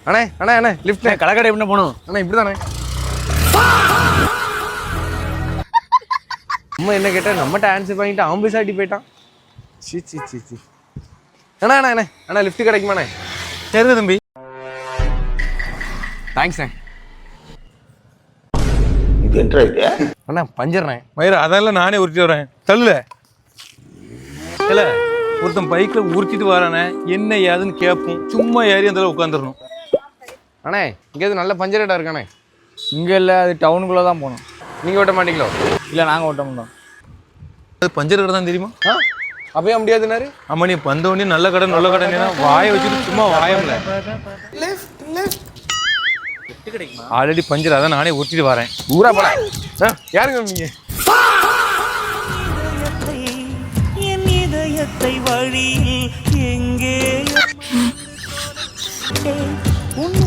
அண்ணே அண்ணே அண்ணே லிஃப்ட் கடைக்கடை எப்படி போகணும்? அண்ணா இப்படி தானே. அம்மா என்ன கேட்டால் நம்மகிட்ட ஆன்சர் பண்ணிட்டு அவன் பேசாட்டி போயிட்டான். சி சி சி சி அண்ணா அண்ணா அண்ணே அண்ணா லிஃப்ட் கிடைக்குமாண்ணே? சரி தம்பி. தேங்க்ஸ்ண்ணே. இது என்ன இது? அண்ணா பஞ்சர்ண்ணே. மயிரா அதெல்லாம் நானே உருட்டி வரேன். தள்ளுல இல்லை ஒருத்தன் பைக்கில் உருட்டிட்டு வரானே என்ன ஏதுன்னு கேட்போம். சும்மா ஏறி அந்த உட்காந்துடணும். அண்ணே இங்கேயாவது நல்ல பஞ்சர் இடம் இருக்காண்ணே? இங்கே இல்லை, அது டவுனுக்குள்ளே தான் போகணும். நீங்கள் ஓட்ட மாட்டீங்களோ? இல்லை நாங்கள் ஓட்ட மாட்டோம். அது பஞ்சர் கடை தான் தெரியுமா? ஆ அப்பயே முடியாதுன்னாரு. ஆமாம், நீ வந்த உடனே நல்ல கடை நல்ல கடைன்னா வாயை வச்சுட்டு சும்மா வாயம்ல. ஆல்ரெடி பஞ்சர், அதான் நானே உருட்டிட்டு வரேன். ஊரா போல யாருங்க நீங்கள்? என் இதயத்தை வழியில் எங்கே உன்